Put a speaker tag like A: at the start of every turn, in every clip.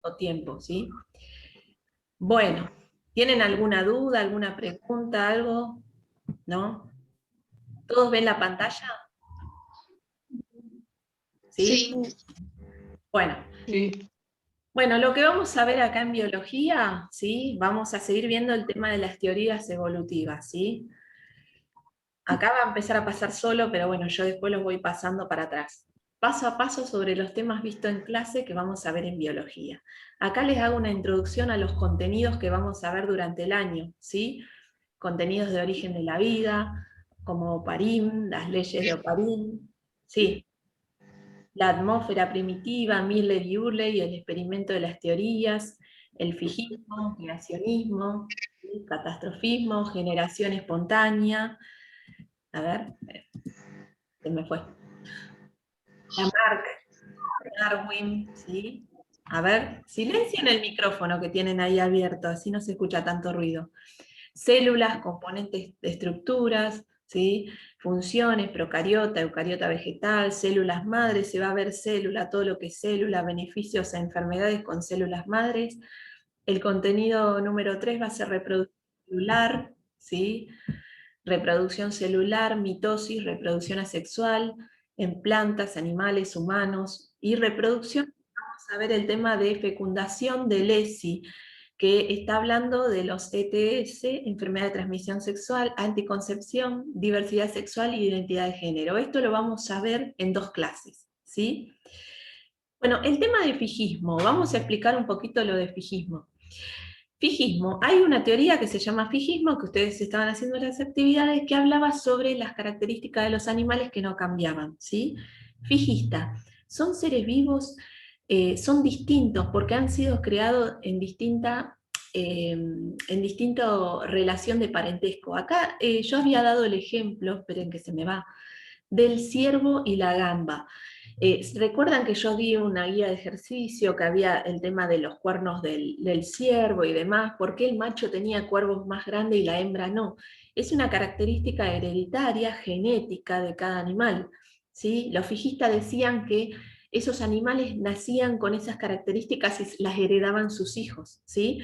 A: o tiempo, ¿sí? Bueno, ¿tienen alguna duda, alguna pregunta, algo? ¿No? ¿Todos ven la pantalla? ¿Sí?
B: Sí,
A: Bueno.
C: Sí.
A: Bueno, lo que vamos a ver acá en biología, ¿sí? Vamos a seguir viendo el tema de las teorías evolutivas, ¿sí? Acá va a empezar a pasar solo, pero bueno, yo después los voy pasando para atrás. Paso a paso sobre los temas vistos en clase que vamos a ver en biología. Acá les hago una introducción a los contenidos que vamos a ver durante el año, ¿sí? Contenidos de origen de la vida, como Oparín, las leyes de Oparín, ¿sí? La atmósfera primitiva, Miller y Urley, el experimento de las teorías, el fijismo, creacionismo, ¿sí? Catastrofismo, generación espontánea. A ver, se me fue. Lamarck, Darwin, ¿sí? A ver, silencien el micrófono que tienen ahí abierto, así no se escucha tanto ruido. Células, componentes de estructuras, ¿sí? Funciones, procariota, eucariota vegetal, células madres, se va a ver célula, todo lo que es célula, beneficios a enfermedades con células madres. El contenido número 3 va a ser reproducción celular, ¿sí? Reproducción celular, mitosis, reproducción asexual, en plantas, animales, humanos, y reproducción, vamos a ver el tema de fecundación de Lesi, que está hablando de los ETS, enfermedad de transmisión sexual, anticoncepción, diversidad sexual y identidad de género. Esto lo vamos a ver en 2 clases, ¿sí? Bueno, el tema de fijismo, vamos a explicar un poquito lo de fijismo. Fijismo, hay una teoría que se llama fijismo, que ustedes estaban haciendo las actividades, que hablaba sobre las características de los animales que no cambiaban, ¿sí? Fijista, son seres vivos, son distintos porque han sido creados en distinta relación de parentesco. Acá yo había dado el ejemplo, esperen que se me va, del ciervo y la gamba. ¿Recuerdan que yo di una guía de ejercicio, que había el tema de los cuernos del ciervo y demás? ¿Por qué el macho tenía cuervos más grandes y la hembra no? Es una característica hereditaria, genética de cada animal, ¿sí? Los fijistas decían que esos animales nacían con esas características y las heredaban sus hijos, ¿sí?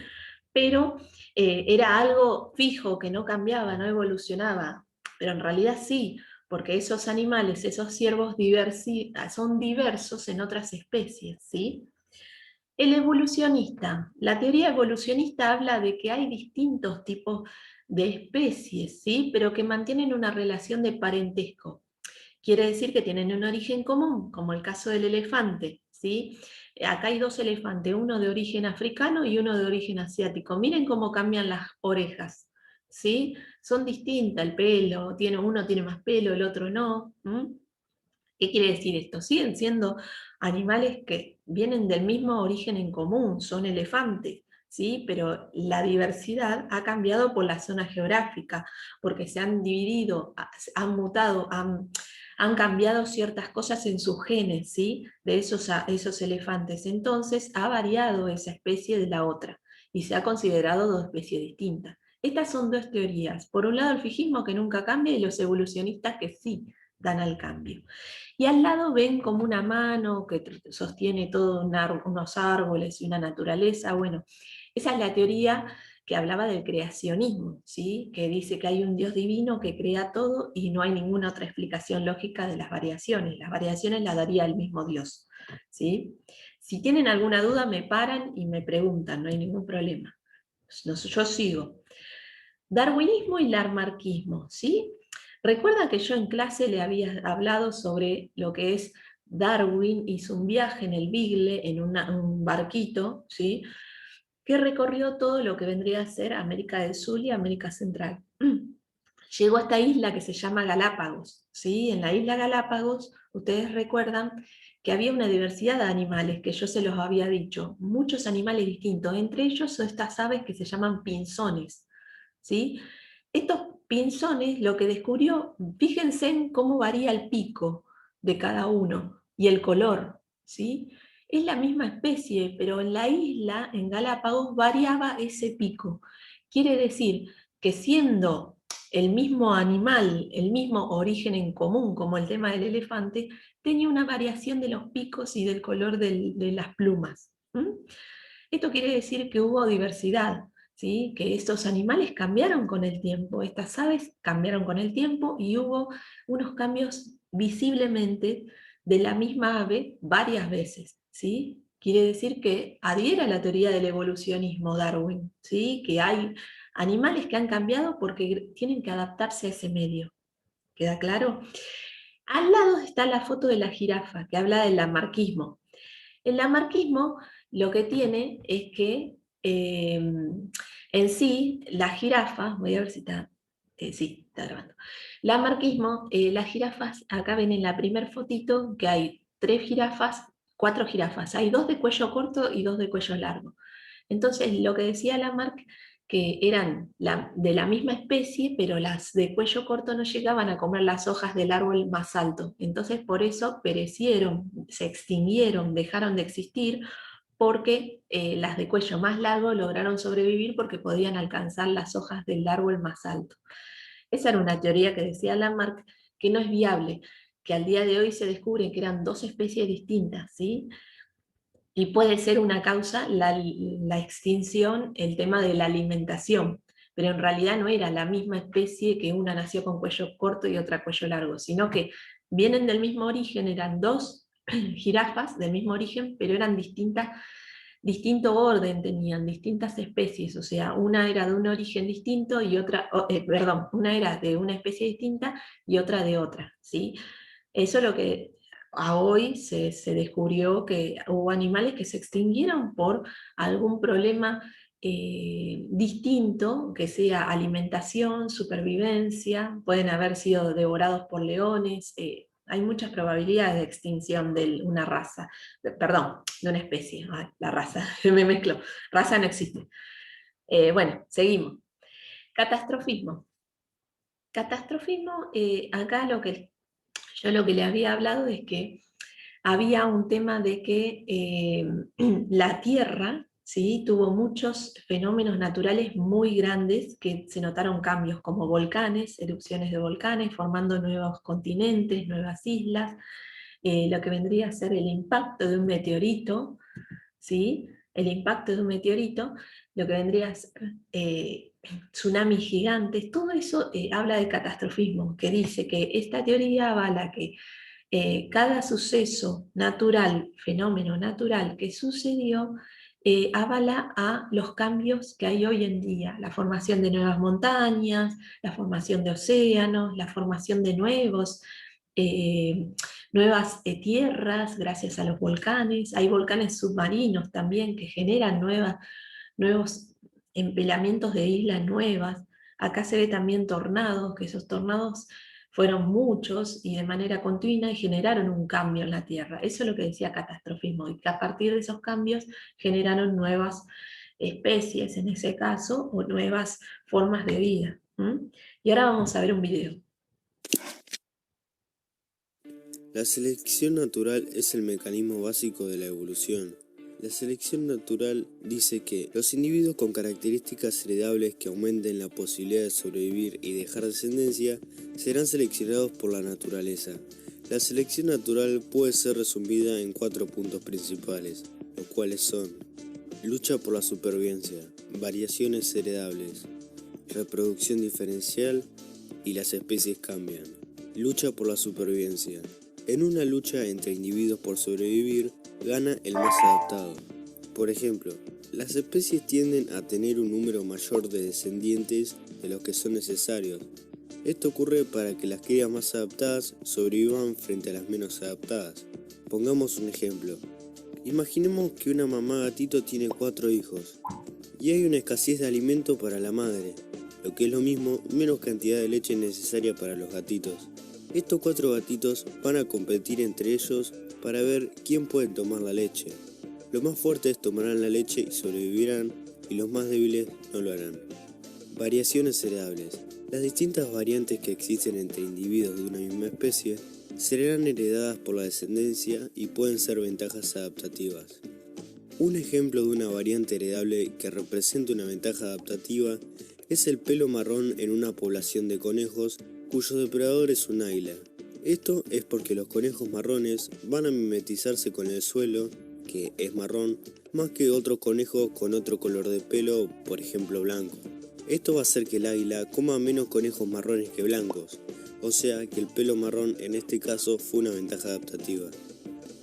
A: Pero era algo fijo, que no cambiaba, no evolucionaba, pero en realidad sí, porque esos animales, esos ciervos son diversos en otras especies, ¿sí? El evolucionista, la teoría evolucionista habla de que hay distintos tipos de especies, ¿sí? Pero que mantienen una relación de parentesco. Quiere decir que tienen un origen común, como el caso del elefante, ¿sí? Acá hay 2 elefantes, uno de origen africano y uno de origen asiático. Miren cómo cambian las orejas, ¿sí? Son distintas, el pelo, uno tiene más pelo, el otro no. ¿Qué quiere decir esto? Siguen siendo animales que vienen del mismo origen en común, son elefantes, ¿sí? Pero la diversidad ha cambiado por la zona geográfica, porque se han dividido, han mutado, han cambiado ciertas cosas en sus genes, ¿sí? De esos elefantes. Entonces ha variado esa especie de la otra, y se ha considerado 2 especies distintas. Estas son 2 teorías. Por un lado el fijismo, que nunca cambia, y los evolucionistas, que sí dan al cambio. Y al lado ven como una mano que sostiene todos unos árboles y una naturaleza. Bueno, esa es la teoría que hablaba del creacionismo, ¿sí? Que dice que hay un Dios divino que crea todo y no hay ninguna otra explicación lógica de las variaciones. Las variaciones las daría el mismo Dios, ¿sí? Si tienen alguna duda me paran y me preguntan, no hay ningún problema. Yo sigo. Darwinismo y lamarckismo, ¿sí? Recuerda que yo en clase le había hablado sobre lo que es Darwin, hizo un viaje en el Beagle, en un barquito, ¿sí? Que recorrió todo lo que vendría a ser América del Sur y América Central. Llegó a esta isla que se llama Galápagos, ¿sí? En la isla Galápagos, ustedes recuerdan que había una diversidad de animales, que yo se los había dicho, muchos animales distintos, entre ellos son estas aves que se llaman pinzones, ¿sí? Estos pinzones lo que descubrió, fíjense en cómo varía el pico de cada uno y el color, ¿sí? Es la misma especie, pero en la isla, en Galápagos, variaba ese pico. Quiere decir que siendo el mismo animal, el mismo origen en común, como el tema del elefante, tenía una variación de los picos y del color de las plumas. Esto quiere decir que hubo diversidad, ¿sí? Que estos animales cambiaron con el tiempo, estas aves cambiaron con el tiempo y hubo unos cambios visiblemente de la misma ave varias veces, ¿sí? Quiere decir que adhiere a la teoría del evolucionismo Darwin, ¿sí? Que hay animales que han cambiado porque tienen que adaptarse a ese medio. ¿Queda claro? Al lado está la foto de la jirafa, que habla del lamarquismo. El lamarquismo lo que tiene es que en sí las jirafas, voy a ver si está, sí, está grabando. Lamarquismo, las jirafas, acá ven en la primer fotito que hay 3 jirafas, 4 jirafas, hay 2 de cuello corto y 2 de cuello largo. Entonces, lo que decía Lamarck, que eran de la misma especie, pero las de cuello corto no llegaban a comer las hojas del árbol más alto. Entonces, por eso perecieron, se extinguieron, dejaron de existir, porque las de cuello más largo lograron sobrevivir porque podían alcanzar las hojas del árbol más alto. Esa era una teoría que decía Lamarck que no es viable, que al día de hoy se descubre que eran 2 especies distintas, ¿sí? Y puede ser una causa la extinción, el tema de la alimentación, pero en realidad no era la misma especie, que una nació con cuello corto y otra cuello largo, sino que vienen del mismo origen, eran 2 jirafas del mismo origen, pero eran distinto orden, tenían distintas especies, o sea, una era de un origen distinto y otra, perdón, una era de una especie distinta y otra de otra, ¿sí? Eso es lo que a hoy se descubrió, que hubo animales que se extinguieron por algún problema distinto, que sea alimentación, supervivencia, pueden haber sido devorados por leones, hay muchas probabilidades de extinción de una raza, perdón, de una especie, ay, la raza, me mezclo, raza no existe. Bueno, seguimos. Catastrofismo. Catastrofismo, acá yo lo que le había hablado es que había un tema de que la Tierra, ¿sí? Tuvo muchos fenómenos naturales muy grandes, que se notaron cambios como volcanes, erupciones de volcanes, formando nuevos continentes, nuevas islas, lo que vendría a ser el impacto de un meteorito, ¿sí? El impacto de un meteorito, lo que vendría a ser tsunamis gigantes, todo eso habla de catastrofismo, que dice que esta teoría avala que cada suceso natural, fenómeno natural que sucedió, avala a los cambios que hay hoy en día, la formación de nuevas montañas, la formación de océanos, la formación de eh, nuevas tierras gracias a los volcanes. Hay volcanes submarinos también que generan nuevos empelamientos de islas nuevas. Acá se ve también tornados, que esos tornados fueron muchos y de manera continua y generaron un cambio en la Tierra. Eso es lo que decía catastrofismo, y que a partir de esos cambios generaron nuevas especies, en ese caso, o nuevas formas de vida. Y ahora vamos a ver un video.
B: La selección natural es el mecanismo básico de la evolución. La selección natural dice que los individuos con características heredables que aumenten la posibilidad de sobrevivir y dejar descendencia serán seleccionados por la naturaleza. La selección natural puede ser resumida en 4 puntos principales, los cuales son: lucha por la supervivencia, variaciones heredables, reproducción diferencial y las especies cambian. Lucha por la supervivencia. En una lucha entre individuos por sobrevivir, gana el más adaptado. Por ejemplo, las especies tienden a tener un número mayor de descendientes de los que son necesarios. Esto ocurre para que las crías más adaptadas sobrevivan frente a las menos adaptadas. Pongamos un ejemplo. Imaginemos que una mamá gatito tiene 4 hijos y hay una escasez de alimento para la madre, lo que es lo mismo, menos cantidad de leche necesaria para los gatitos. Estos 4 gatitos van a competir entre ellos para ver quién puede tomar la leche. Los más fuertes tomarán la leche y sobrevivirán, y los más débiles no lo harán. Variaciones heredables. Las distintas variantes que existen entre individuos de una misma especie serán heredadas por la descendencia y pueden ser ventajas adaptativas. Un ejemplo de una variante heredable que representa una ventaja adaptativa es el pelo marrón en una población de conejos cuyo depredador es un águila. Esto es porque los conejos marrones van a mimetizarse con el suelo, que es marrón, más que otro conejo con otro color de pelo, por ejemplo blanco. Esto va a hacer que el águila coma menos conejos marrones que blancos, o sea que el pelo marrón en este caso fue una ventaja adaptativa.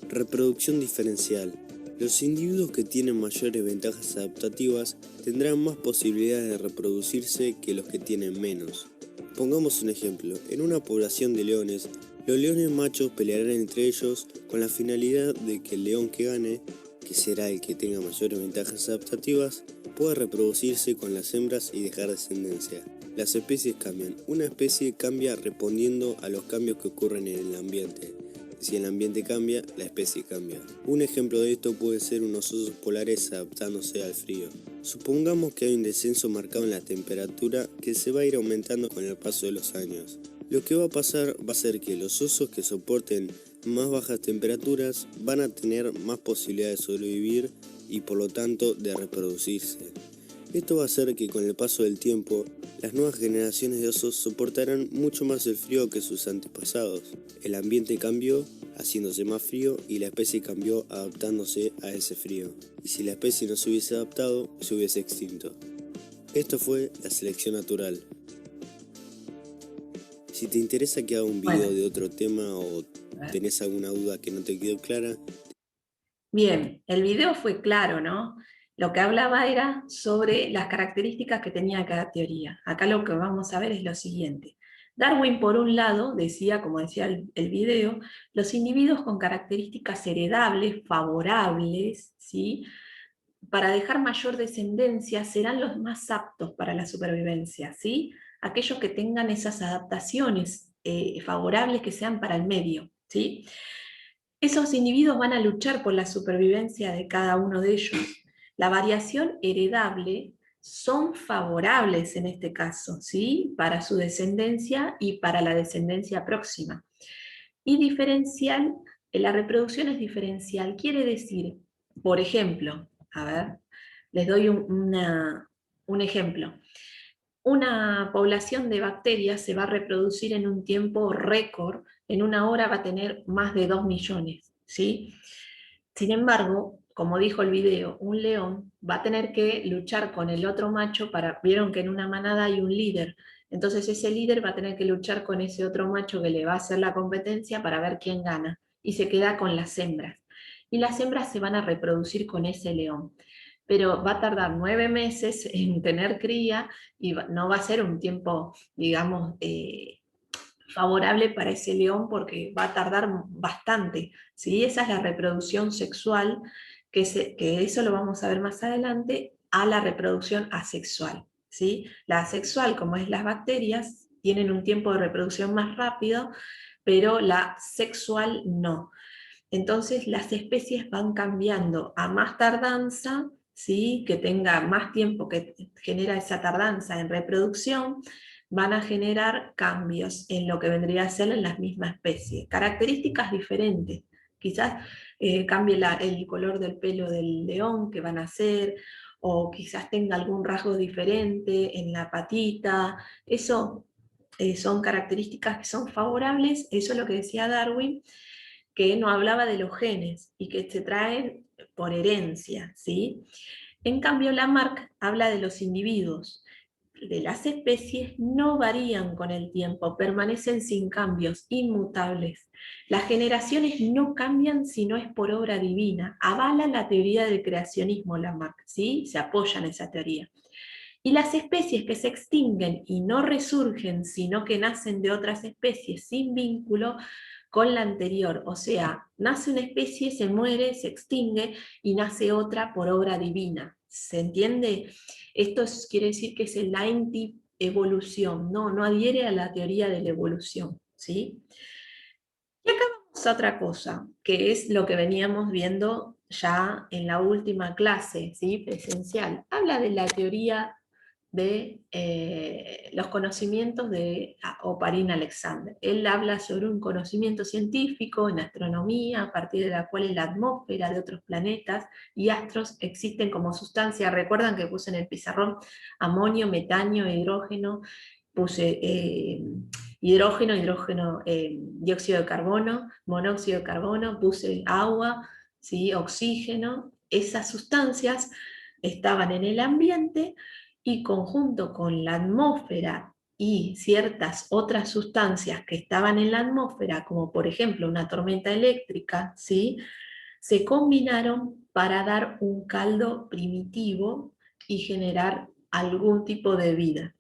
B: Reproducción diferencial. Los individuos que tienen mayores ventajas adaptativas tendrán más posibilidades de reproducirse que los que tienen menos. Pongamos un ejemplo. En una población de leones, los leones machos pelearán entre ellos con la finalidad de que el león que gane, que será el que tenga mayores ventajas adaptativas, pueda reproducirse con las hembras y dejar descendencia. Las especies cambian. Una especie cambia respondiendo a los cambios que ocurren en el ambiente. Si el ambiente cambia, la especie cambia. Un ejemplo de esto puede ser unos osos polares adaptándose al frío. Supongamos que hay un descenso marcado en la temperatura que se va a ir aumentando con el paso de los años. Lo que va a pasar va a ser que los osos que soporten más bajas temperaturas van a tener más posibilidades de sobrevivir y por lo tanto de reproducirse. Esto va a hacer que con el paso del tiempo, las nuevas generaciones de osos soportarán mucho más el frío que sus antepasados. El ambiente cambió, haciéndose más frío, y la especie cambió adaptándose a ese frío. Y si la especie no se hubiese adaptado, se hubiese extinto. Esto fue la selección natural. Si te interesa que haga un video de otro tema o tenés alguna duda que no te quedó clara.
A: Bien, el video fue claro, ¿no? Lo que hablaba era sobre las características que tenía cada teoría. Acá lo que vamos a ver es lo siguiente. Darwin, por un lado, decía, como decía el video, los individuos con características heredables, favorables, ¿sí?, para dejar mayor descendencia serán los más aptos para la supervivencia, ¿sí? Aquellos que tengan esas adaptaciones favorables que sean para el medio, ¿sí? Esos individuos van a luchar por la supervivencia de cada uno de ellos. La variación heredable son favorables en este caso, ¿sí?, para su descendencia y para la descendencia próxima. Y diferencial, la reproducción es diferencial, quiere decir, por ejemplo, a ver, les doy un ejemplo. Una población de bacterias se va a reproducir en un tiempo récord, en una hora va a tener más de 2 millones, ¿sí? Sin embargo, como dijo el video, un león va a tener que luchar con el otro macho vieron que en una manada hay un líder, entonces ese líder va a tener que luchar con ese otro macho que le va a hacer la competencia para ver quién gana, y se queda con las hembras. Y las hembras se van a reproducir con ese león, pero va a tardar 9 meses en tener cría y no va a ser un tiempo, digamos, favorable para ese león porque va a tardar bastante, ¿sí? Esa es la reproducción sexual, que eso lo vamos a ver más adelante, a la reproducción asexual, ¿sí? La asexual, como es las bacterias, tienen un tiempo de reproducción más rápido, pero la sexual no. Entonces las especies van cambiando a más tardanza, ¿sí?, que tenga más tiempo que genera esa tardanza en reproducción, van a generar cambios en lo que vendría a ser en las mismas especies. Características diferentes. Quizás cambie el color del pelo del león que van a hacer, o quizás tenga algún rasgo diferente en la patita. Eso son características que son favorables, eso es lo que decía Darwin, que no hablaba de los genes y que se traen por herencia, ¿sí? En cambio, Lamarck habla de los individuos. De las especies no varían con el tiempo, permanecen sin cambios, inmutables. Las generaciones no cambian si no es por obra divina. Avala la teoría del creacionismo Lamarck, ¿sí? Se apoya en esa teoría. Y las especies que se extinguen y no resurgen, sino que nacen de otras especies sin vínculo con la anterior, o sea, nace una especie, se muere, se extingue y nace otra por obra divina. ¿Se entiende? Esto quiere decir que es la anti-evolución, no adhiere a la teoría de la evolución, ¿sí? Y acá vamos a otra cosa, que es lo que veníamos viendo ya en la última clase, ¿sí?, presencial. Habla de la teoría de los conocimientos de Oparin Alexander. Él habla sobre un conocimiento científico en astronomía, a partir de la cual la atmósfera de otros planetas y astros existen como sustancia. Recuerdan que puse en el pizarrón amonio, metanio, hidrógeno, puse hidrógeno, dióxido de carbono, monóxido de carbono, puse agua, ¿sí?, oxígeno, esas sustancias estaban en el ambiente y conjunto con la atmósfera y ciertas otras sustancias que estaban en la atmósfera, como por ejemplo una tormenta eléctrica, ¿sí?, se combinaron para dar un caldo primitivo y generar algún tipo de vida.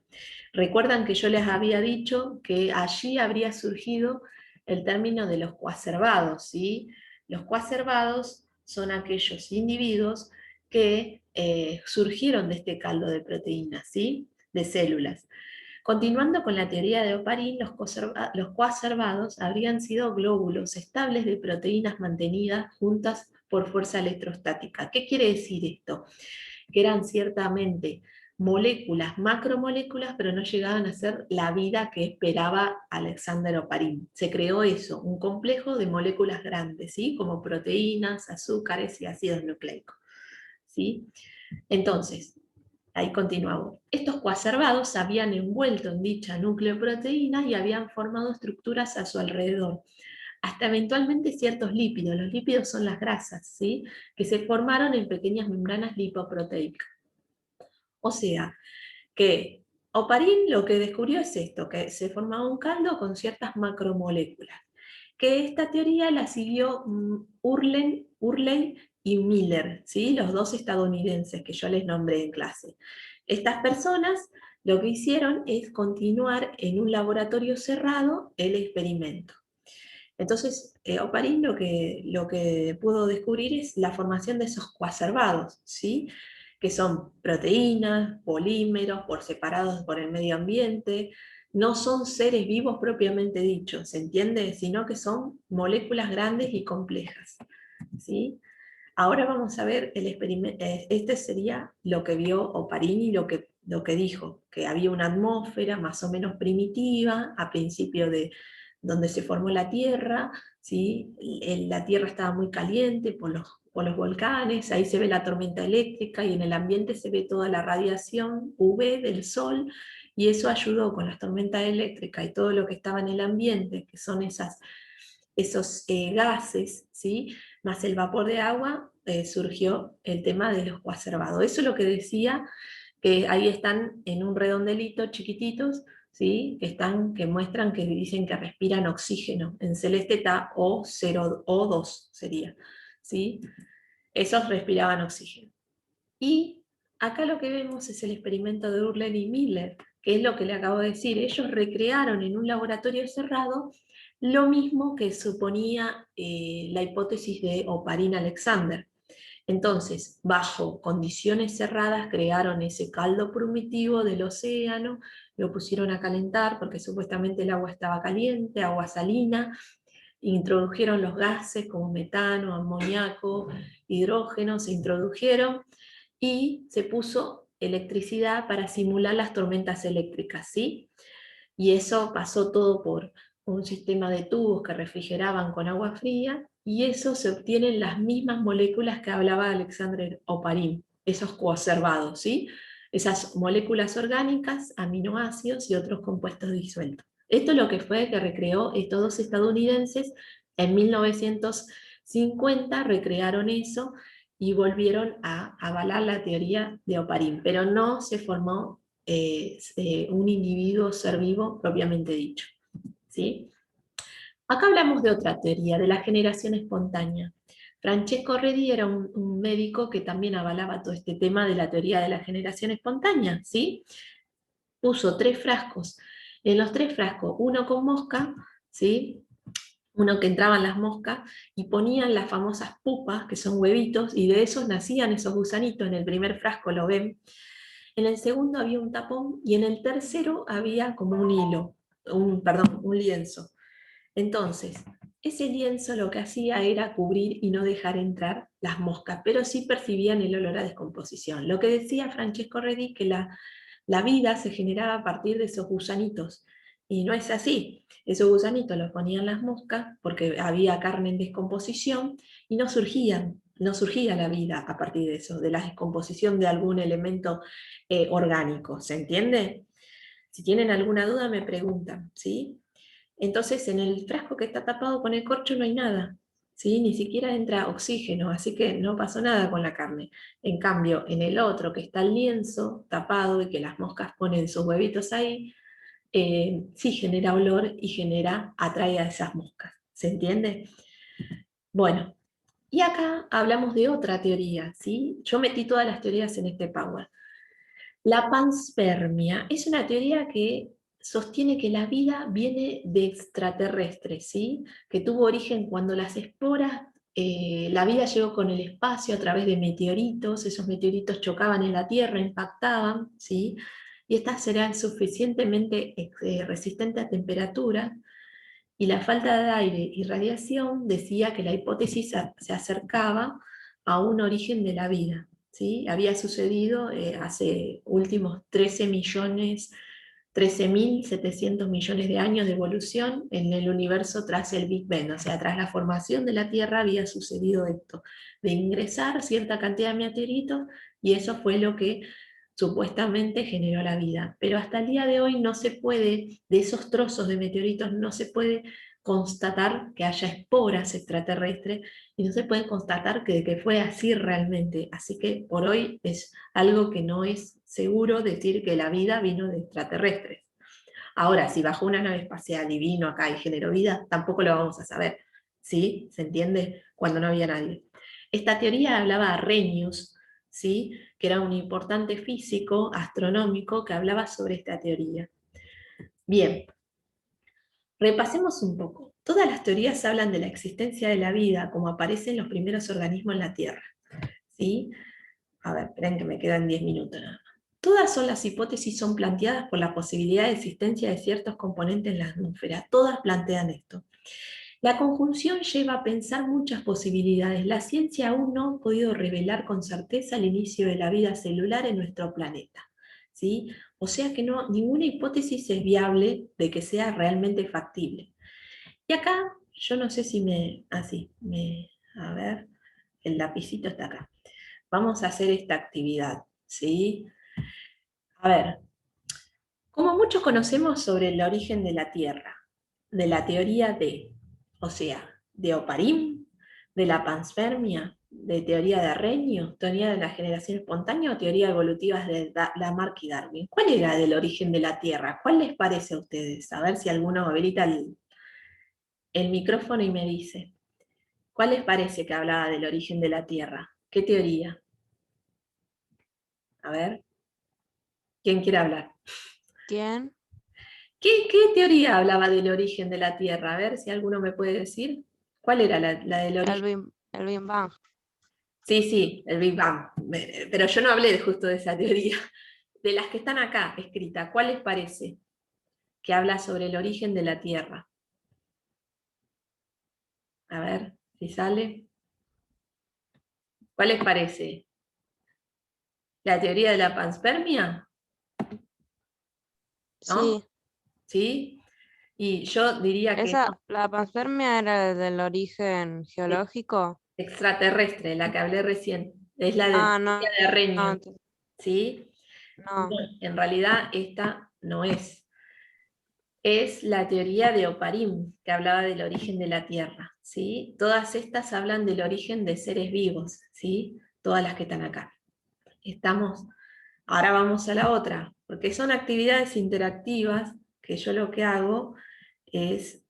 A: Recuerdan que yo les había dicho que allí habría surgido el término de los coacervados, ¿sí? Los coacervados son aquellos individuos que surgieron de este caldo de proteínas, ¿sí?, de células. Continuando con la teoría de Oparin, los coacervados habrían sido glóbulos estables de proteínas mantenidas juntas por fuerza electrostática. ¿Qué quiere decir esto? Que eran ciertamente moléculas, macromoléculas, pero no llegaban a ser la vida que esperaba Alexander Oparin. Se creó eso, un complejo de moléculas grandes, ¿sí?, como proteínas, azúcares y ácidos nucleicos, ¿sí? Entonces, ahí continuamos. Estos coacervados se habían envuelto en dicha nucleoproteína y habían formado estructuras a su alrededor, hasta eventualmente ciertos lípidos. Los lípidos son las grasas, ¿sí?, que se formaron en pequeñas membranas lipoproteicas. O sea, que Oparin lo que descubrió es esto, que se formaba un caldo con ciertas macromoléculas, que esta teoría la siguió Hurley y Miller, ¿sí?, los dos estadounidenses que yo les nombré en clase. Estas personas lo que hicieron es continuar en un laboratorio cerrado el experimento. Entonces, Oparin lo que pudo descubrir es la formación de esos coacervados, ¿sí?, que son proteínas, polímeros, por separados por el medio ambiente. No son seres vivos propiamente dichos, ¿se entiende?, sino que son moléculas grandes y complejas, ¿sí? Ahora vamos a ver el experimento. Este sería lo que vio Oparin y lo que dijo, que había una atmósfera más o menos primitiva a principio de donde se formó la Tierra, ¿sí? La Tierra estaba muy caliente por los volcanes, ahí se ve la tormenta eléctrica y en el ambiente se ve toda la radiación UV del Sol, y eso ayudó con las tormentas eléctricas y todo lo que estaba en el ambiente, que son esos gases, ¿sí?, más el vapor de agua, surgió el tema de los coacervados. Eso es lo que decía, que ahí están en un redondelito chiquititos, ¿sí?, que muestran, que dicen que respiran oxígeno. En celeste está O0, O2 sería, ¿sí? Esos respiraban oxígeno. Y acá lo que vemos es el experimento de Hurley y Miller, que es lo que le acabo de decir. Ellos recrearon en un laboratorio cerrado lo mismo que suponía la hipótesis de Oparin-Alexander. Entonces, bajo condiciones cerradas, crearon ese caldo primitivo del océano, lo pusieron a calentar porque supuestamente el agua estaba caliente, agua salina, introdujeron los gases como metano, amoníaco, hidrógeno, se introdujeron y se puso electricidad para simular las tormentas eléctricas, ¿sí? Y eso pasó todo por un sistema de tubos que refrigeraban con agua fría, y eso se obtienen las mismas moléculas que hablaba Alexander Oparin, esos coacervados, ¿sí? Esas moléculas orgánicas, aminoácidos y otros compuestos disueltos. Esto es lo que fue que recreó estos dos estadounidenses en 1950, recrearon eso y volvieron a avalar la teoría de Oparin, pero no se formó un individuo, ser vivo propiamente dicho, ¿sí? Acá hablamos de otra teoría, de la generación espontánea. Francesco Redi era un médico que también avalaba todo este tema de la teoría de la generación espontánea, ¿sí? Puso 3 frascos. En los 3 frascos, uno con mosca, ¿sí?, uno que entraban las moscas, y ponían las famosas pupas, que son huevitos, y de esos nacían esos gusanitos. En el primer frasco lo ven. En el segundo había un tapón, y en el tercero había como un hilo, un lienzo. Entonces, ese lienzo lo que hacía era cubrir y no dejar entrar las moscas, pero sí percibían el olor a descomposición. Lo que decía Francesco Redi, que la vida se generaba a partir de esos gusanitos, y no es así. Esos gusanitos los ponían las moscas porque había carne en descomposición y no surgía la vida a partir de eso, de la descomposición de algún elemento orgánico, ¿se entiende? Si tienen alguna duda me preguntan, ¿sí? Entonces en el frasco que está tapado con el corcho no hay nada, ¿sí? Ni siquiera entra oxígeno, así que no pasó nada con la carne. En cambio, en el otro, que está el lienzo tapado y que las moscas ponen sus huevitos ahí, sí genera olor y atrae a esas moscas. ¿Se entiende? Bueno, y acá hablamos de otra teoría, ¿sí? Yo metí todas las teorías en este Power. La panspermia es una teoría que sostiene que la vida viene de extraterrestres, ¿sí? Que tuvo origen cuando las esporas, la vida llegó con el espacio a través de meteoritos, esos meteoritos chocaban en la Tierra, impactaban, ¿sí? Y estas serán suficientemente resistentes a temperatura, y la falta de aire y radiación decía que la hipótesis se acercaba a un origen de la vida. ¿Sí? Había sucedido hace últimos 13.700 millones de años de evolución en el universo tras el Big Bang, o sea, tras la formación de la Tierra había sucedido esto, de ingresar cierta cantidad de meteoritos, y eso fue lo que supuestamente generó la vida. Pero hasta el día de hoy no se puede, de esos trozos de meteoritos, no se puede constatar que haya esporas extraterrestres, y no se puede constatar que fue así realmente. Así que por hoy es algo que no es seguro decir que la vida vino de extraterrestres. Ahora, si bajó una nave espacial y vino acá y generó vida, tampoco lo vamos a saber. ¿Sí? ¿Se entiende? Cuando no había nadie. Esta teoría hablaba a Arrhenius, ¿sí? Que era un importante físico astronómico que hablaba sobre esta teoría. Bien, repasemos un poco. Todas las teorías hablan de la existencia de la vida como aparecen los primeros organismos en la Tierra. ¿Sí? A ver, esperen que me quedan 10 minutos nada más. Todas son las hipótesis son planteadas por la posibilidad de existencia de ciertos componentes en la atmósfera. Todas plantean esto. La conjunción lleva a pensar muchas posibilidades. La ciencia aún no ha podido revelar con certeza el inicio de la vida celular en nuestro planeta. ¿Sí? O sea que no, ninguna hipótesis es viable de que sea realmente factible. Y acá, yo no sé si a ver, el lapicito está acá. Vamos a hacer esta actividad, ¿sí? A ver, como muchos conocemos sobre el origen de la Tierra, de la teoría de, o sea, de Oparín, de la panspermia, de teoría de Arrhenius, teoría de la generación espontánea o teoría evolutiva de Lamarck y Darwin. ¿Cuál era del origen de la Tierra? ¿Cuál les parece a ustedes? A ver si alguno habilita el micrófono y me dice. ¿Cuál les parece que hablaba del origen de la Tierra? ¿Qué teoría? A ver, ¿quién quiere hablar?
C: ¿Quién?
A: ¿Qué teoría hablaba del origen de la Tierra? A ver si alguno me puede decir. ¿Cuál era la del origen?
C: El Big Bang.
A: Sí, sí, el Big Bang. Pero yo no hablé justo de esa teoría. De las que están acá escritas, ¿cuál les parece que habla sobre el origen de la Tierra? A ver si sale. ¿Cuál les parece? ¿La teoría de la panspermia? ¿No?
C: Sí,
A: ¿Sí? Y yo diría que no.
C: la panspermia era del origen geológico.
A: Extraterrestre, la que hablé recién. Es la de
C: Ah,
A: teoría
C: no,
A: de
C: no,
A: Arrhenius. ¿Sí? No,
C: no.
A: en realidad esta no es. Es la teoría de Oparín, que hablaba del origen de la Tierra. ¿Sí? Todas estas hablan del origen de seres vivos, ¿sí? Todas las que están acá. Estamos. Ahora vamos a la otra, porque son actividades interactivas que yo lo que hago es,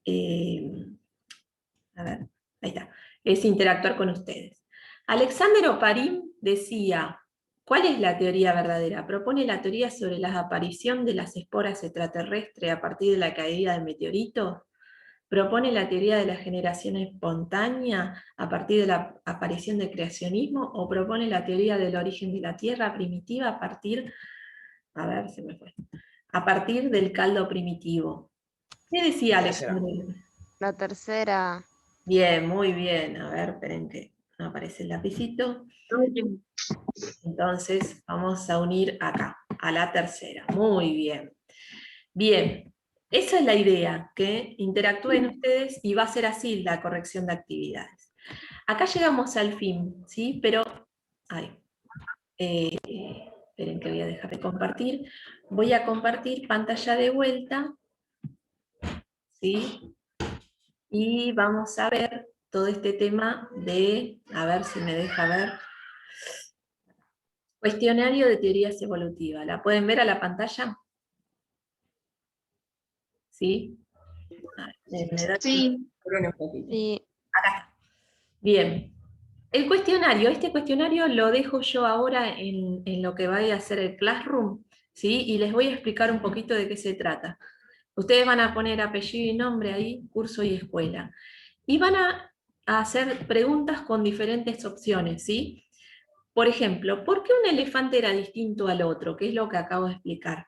A: a ver, ahí está, es interactuar con ustedes. Alexander Oparín decía, ¿cuál es la teoría verdadera? Propone la teoría sobre la aparición de las esporas extraterrestres a partir de la caída de meteoritos. Propone la teoría de la generación espontánea a partir de la aparición del creacionismo, o propone la teoría del origen de la Tierra primitiva a partir, a ver, se me fue, a partir del caldo primitivo. ¿Qué decía
D: La tercera.
A: Alexander?
C: La tercera.
A: Bien, muy bien. A ver, esperen que no aparece el lapicito. Entonces vamos a unir acá, a la tercera. Muy bien. Bien, esa es la idea, que interactúen ustedes y va a ser así la corrección de actividades. Acá llegamos al fin, ¿sí? Pero, ay, esperen que voy a dejar de compartir. Voy a compartir pantalla de vuelta, ¿sí? Y vamos a ver todo este tema de, a ver si me deja ver, cuestionario de teorías evolutivas. ¿La pueden ver a la pantalla? ¿Sí? Me da
D: Sí.
A: un poquito.
C: Sí,
A: Acá está. Bien. El cuestionario, este cuestionario lo dejo yo ahora en lo que vaya a ser el Classroom, ¿sí? Y les voy a explicar un poquito de qué se trata. Ustedes van a poner apellido y nombre ahí, curso y escuela. Y van a hacer preguntas con diferentes opciones, ¿sí? Por ejemplo, ¿por qué un elefante era distinto al otro? ¿Qué es lo que acabo de explicar?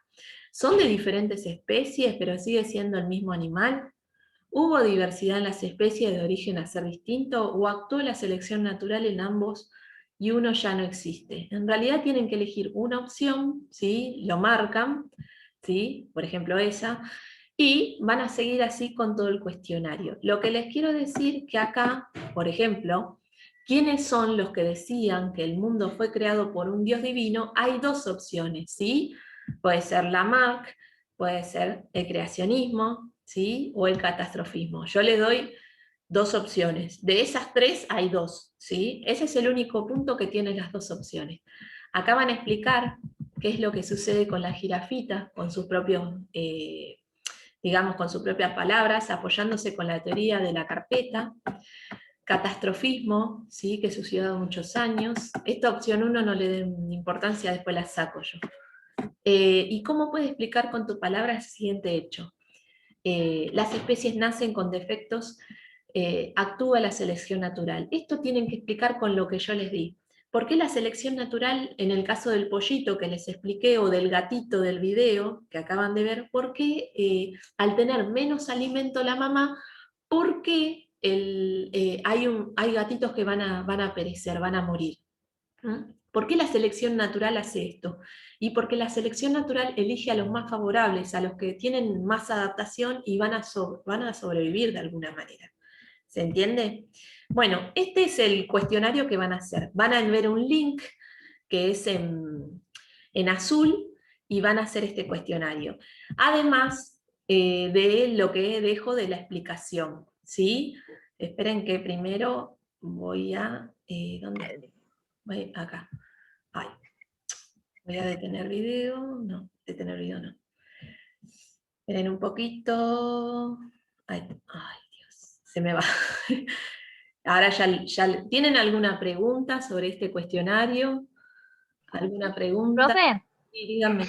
A: ¿Son de diferentes especies, pero sigue siendo el mismo animal? ¿Hubo diversidad en las especies de origen a ser distinto o actuó la selección natural en ambos y uno ya no existe? En realidad tienen que elegir una opción, ¿sí? Lo marcan, ¿sí? Por ejemplo esa, y van a seguir así con todo el cuestionario. Lo que les quiero decir que acá, por ejemplo, ¿quiénes son los que decían que el mundo fue creado por un Dios divino? Hay dos opciones, ¿sí? Puede ser Lamarck, puede ser el creacionismo, ¿sí? O el catastrofismo. Yo les doy dos opciones. De esas tres hay dos, ¿sí? Ese es el único punto que tienen las dos opciones. Acá van a explicar qué es lo que sucede con la jirafita, con sus propios, digamos, con sus propias palabras, apoyándose con la teoría de la carpeta. Catastrofismo, ¿sí? Que sucedió hace muchos años. Esta opción 1 no le den importancia, después la saco yo. ¿Y cómo puedes explicar con tu palabra el siguiente hecho? Las especies nacen con defectos, actúa la selección natural. Esto tienen que explicar con lo que yo les di. ¿Por qué la selección natural, en el caso del pollito que les expliqué, o del gatito del video que acaban de ver, por qué al tener menos alimento la mamá, por qué hay gatitos que van a perecer, van a morir? ¿Por qué la selección natural hace esto? Y porque la selección natural elige a los más favorables, a los que tienen más adaptación y van a sobrevivir de alguna manera. ¿Se entiende? Bueno, este es el cuestionario que van a hacer. Van a ver un link que es en azul y van a hacer este cuestionario. Además de lo que dejo de la explicación, ¿sí? Esperen que primero voy a... ¿dónde? Voy acá. Ay, voy a detener video. No, detener video no. Esperen un poquito. Ay, Dios, se me va. Ahora ya. ¿Tienen alguna pregunta sobre este cuestionario? ¿Alguna pregunta?
D: Profe,
A: Sí, díganme.